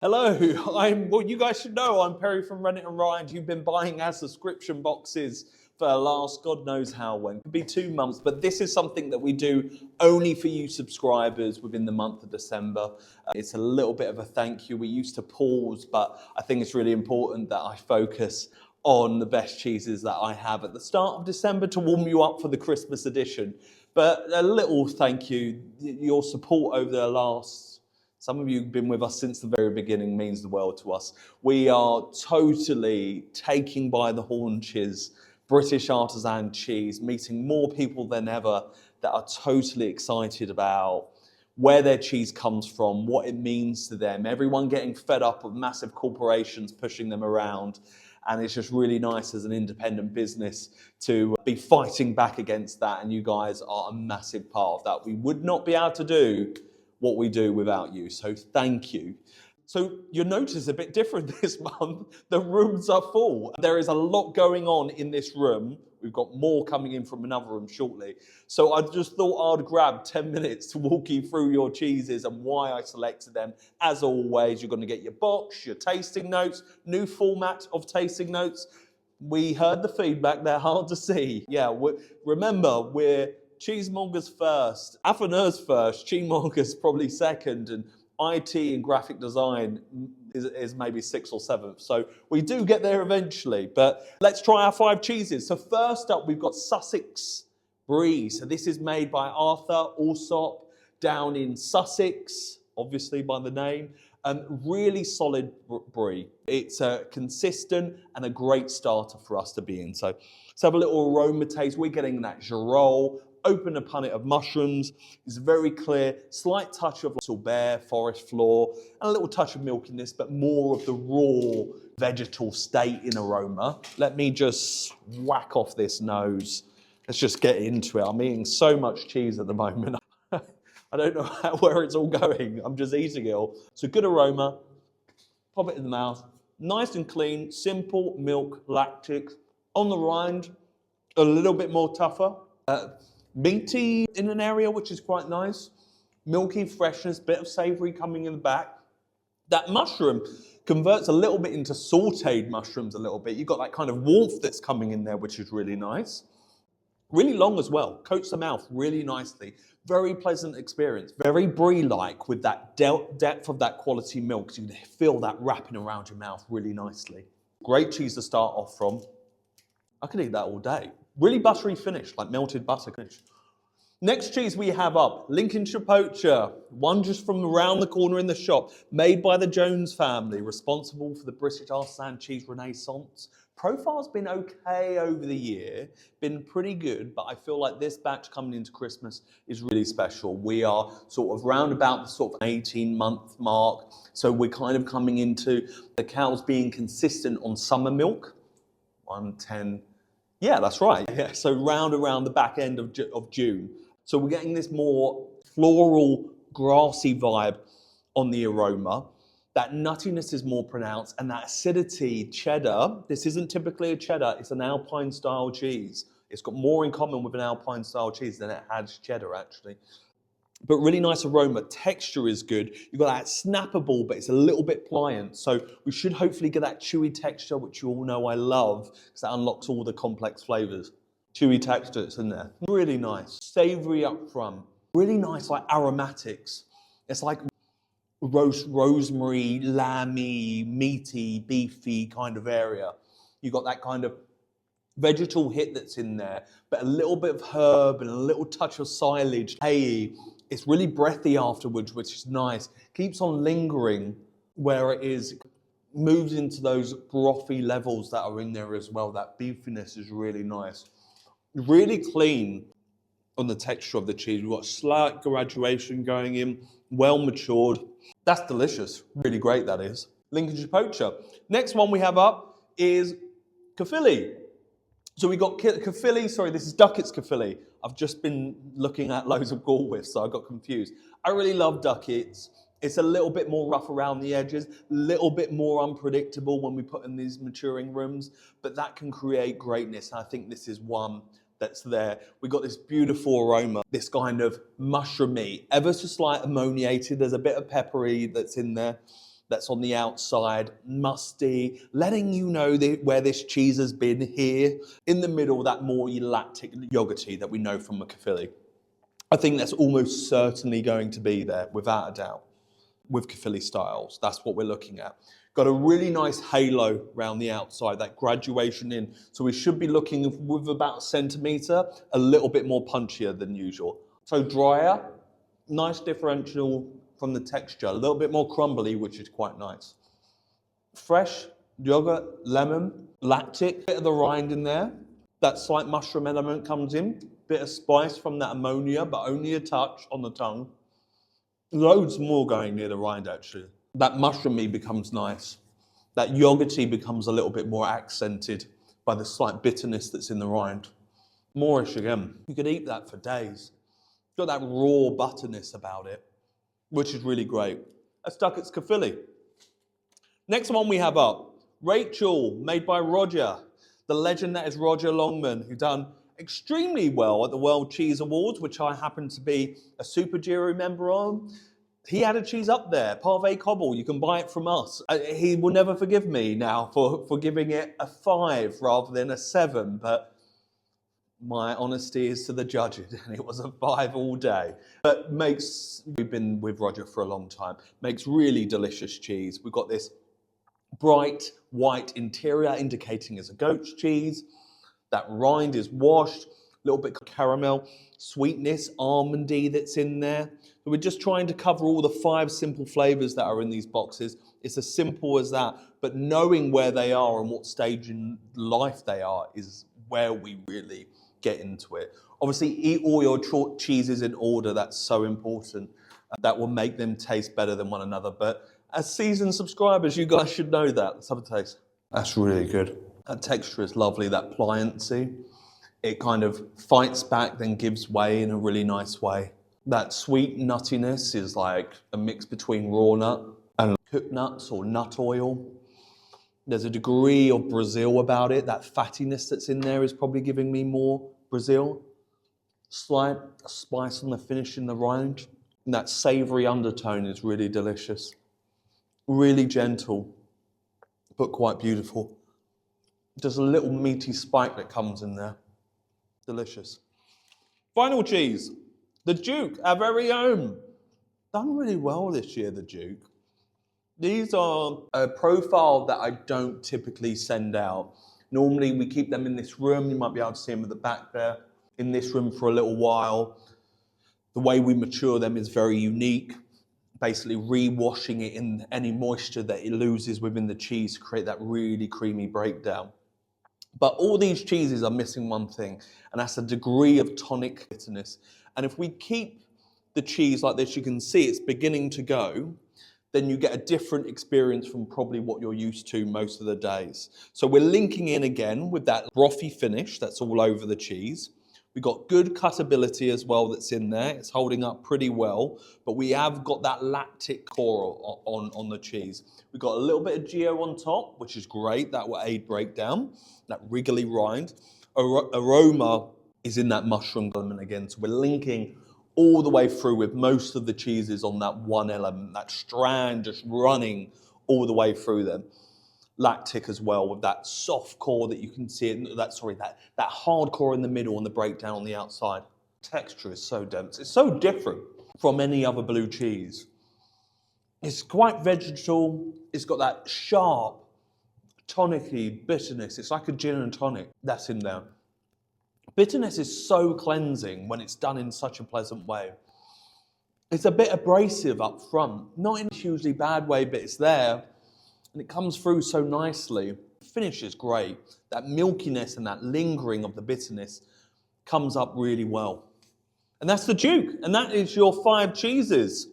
Hello, well, you guys should know I'm Perry from Run It and Ride. You've been buying our subscription boxes for the last God knows how when. It could be 2 months, but this is something that we do only for you subscribers within the month of December. It's a little bit of a thank you. We used to pause, but I think it's really important that I focus on the best cheeses that I have at the start of December to warm you up for the Christmas edition. But a little thank you. Your support over the last some of you have been with us since the very beginning, means the world to us. We are totally taking by the haunches British artisan cheese, meeting more people than ever that are totally excited about where their cheese comes from, what it means to them. Everyone getting fed up of massive corporations pushing them around. And it's just really nice as an independent business to be fighting back against that. And you guys are a massive part of that. We would not be able to do what we do without you, so thank you. So you'll notice a bit different this month. The rooms are full. There is a lot going on in this room. We've got more coming in from another room shortly. So I just thought I'd grab 10 minutes to walk you through your cheeses and why I selected them. As always, you're going to get your box, your tasting notes, new format of tasting notes. We heard the feedback, they're hard to see. Yeah, remember, we're cheesemongers first, affineurs first, cheesemongers probably second, and IT and graphic design is maybe 6th or 7th. So we do get there eventually, but let's try our 5 cheeses. So first up, we've got Sussex Brie. So this is made by Arthur Alsop down in Sussex, obviously by the name. Really solid brie. It's consistent and a great starter for us to be in. So let's have a little aroma taste. We're getting that girole, open a punnet of mushrooms. It's very clear, slight touch of sorbet, forest floor, and a little touch of milkiness, but more of the raw vegetal state in aroma. Let me just whack off this nose. Let's just get into it. I'm eating so much cheese at the moment. I don't know where it's all going. I'm just eating it all. So good aroma. Pop it in the mouth. Nice and clean, simple milk, lactic. On the rind, a little bit more tougher. Meaty in an area, which is quite nice. Milky freshness, bit of savoury coming in the back. That mushroom converts a little bit into sautéed mushrooms a little bit. You've got that kind of warmth that's coming in there, which is really nice. Really long as well, coats the mouth really nicely. Very pleasant experience, very brie-like with that depth of that quality milk. So you can feel that wrapping around your mouth really nicely. Great cheese to start off from. I could eat that all day. Really buttery finish, like melted butter finish. Next cheese we have up, Lincolnshire Poacher, one just from around the corner in the shop, made by the Jones family, responsible for the British artisan cheese renaissance. Profile's been okay over the year, been pretty good, but I feel like this batch coming into Christmas is really special. We are sort of round about the sort of 18-month mark, so we're kind of coming into the cows being consistent on summer milk, 110. Yeah, that's right. Yeah, so round around the back end of June. So we're getting this more floral, grassy vibe on the aroma. That nuttiness is more pronounced, and that acidity, cheddar, this isn't typically a cheddar, it's an Alpine-style cheese. It's got more in common with an Alpine-style cheese than it has cheddar, actually. But really nice aroma, texture is good. You've got that snappable, but it's a little bit pliant. So we should hopefully get that chewy texture, which you all know I love, because that unlocks all the complex flavors. Chewy texture, it's in there. Really nice, savory up front. Really nice, like aromatics. It's like rosemary, lamby, meaty, beefy kind of area. You've got that kind of vegetal hit that's in there, but a little bit of herb and a little touch of silage. Hey, it's really breathy afterwards, which is nice. Keeps on lingering where it is, moves into those brothy levels that are in there as well. That beefiness is really nice. Really clean on the texture of the cheese. We've got slight graduation going in, well matured. That's delicious. Really great, that is. Lincolnshire Poacher. Next one we have up is Caerphilly. So we got Caerphilly, sorry, this is Duckett's Caerphilly. I've just been looking at loads of Galwith, so I got confused. I really love Duckett's. It's a little bit more rough around the edges, a little bit more unpredictable when we put in these maturing rooms, but that can create greatness. I think this is one that's there. We got this beautiful aroma, this kind of mushroomy, ever so slight ammoniated. There's a bit of peppery that's in there. that's on the outside, musty, letting you know where this cheese has been here. In the middle, that more lactic yoghurty that we know from Caerphilly. I think that's almost certainly going to be there, without a doubt, with Caerphilly styles. That's what we're looking at. Got a really nice halo around the outside, that graduation in. So we should be looking with about a centimetre, a little bit more punchier than usual. So drier, nice differential from the texture, a little bit more crumbly, which is quite nice. Fresh yogurt, lemon, lactic, bit of the rind in there. That slight mushroom element comes in, bit of spice from that ammonia, but only a touch on the tongue. Loads more going near the rind, actually. That mushroomy becomes nice. That yoghurty becomes a little bit more accented by the slight bitterness that's in the rind. Moorish again. You could eat that for days. It's got that raw butterness about it, which is really great. That's Duckett's Caerphilly. Next one we have up, Rachel, made by Roger. The legend that is Roger Longman, who done extremely well at the World Cheese Awards, which I happen to be a super jury member on. He had a cheese up there, Parve Cobble. You can buy it from us. He will never forgive me now for giving it a 5 rather than a 7, but my honesty is to the judges, and it was a 5 all day. But we've been with Roger for a long time, makes really delicious cheese. We've got this bright white interior indicating it's a goat's cheese. That rind is washed, a little bit of caramel, sweetness, almondy that's in there. So we're just trying to cover all the 5 simple flavours that are in these boxes. It's as simple as that, but knowing where they are and what stage in life they are is where we really get into it. Obviously, eat all your cheeses in order. That's so important. That will make them taste better than one another. But as seasoned subscribers, you guys should know that. Let's have a taste. That's really good. That texture is lovely, that pliancy. It kind of fights back, then gives way in a really nice way. That sweet nuttiness is like a mix between raw nut and cooked nuts or nut oil. There's a degree of Brazil about it. That fattiness that's in there is probably giving me more Brazil. Slight spice on the finish in the rind. And that savoury undertone is really delicious. Really gentle, but quite beautiful. Just a little meaty spike that comes in there. Delicious. Final cheese, the Duke, our very own. Done really well this year, the Duke. These are a profile that I don't typically send out. Normally we keep them in this room. You might be able to see them at the back there. In this room for a little while. The way we mature them is very unique. Basically re-washing it in any moisture that it loses within the cheese to create that really creamy breakdown. But all these cheeses are missing one thing, and that's a degree of tonic bitterness. And if we keep the cheese like this, you can see it's beginning to go, then you get a different experience from probably what you're used to most of the days. So we're linking in again with that brothy finish that's all over the cheese. We've got good cutability as well that's in there. It's holding up pretty well, but we have got that lactic core on the cheese. We've got a little bit of geo on top, which is great. That will aid breakdown, that wriggly rind. Aroma is in that mushroom element again. So we're linking all the way through with most of the cheeses on that one element, that strand just running all the way through them. Lactic as well with that soft core that you can see it, that hard core in the middle and the breakdown on the outside. Texture is so dense. It's so different from any other blue cheese. It's quite vegetal. It's got that sharp, tonic-y bitterness. It's like a gin and tonic that's in there. Bitterness is so cleansing when it's done in such a pleasant way. It's a bit abrasive up front, not in a hugely bad way, but it's there. And it comes through so nicely. The finish is great. That milkiness and that lingering of the bitterness comes up really well. And that's the Duke. And that is your 5 cheeses.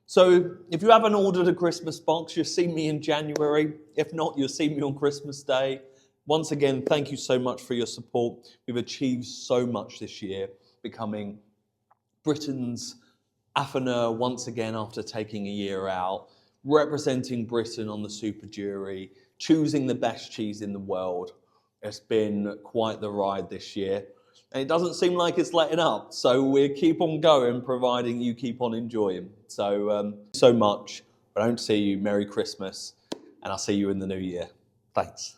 So if you haven't ordered a Christmas box, you'll see me in January. If not, you'll see me on Christmas Day. Once again, thank you so much for your support. We've achieved so much this year, becoming Britain's affineur once again after taking a year out. Representing Britain on the super jury, choosing the best cheese in the world. It's been quite the ride this year. And it doesn't seem like it's letting up. So we keep on going, providing you keep on enjoying. So much I don't see you, Merry Christmas, and I'll see you in the new year. Thanks.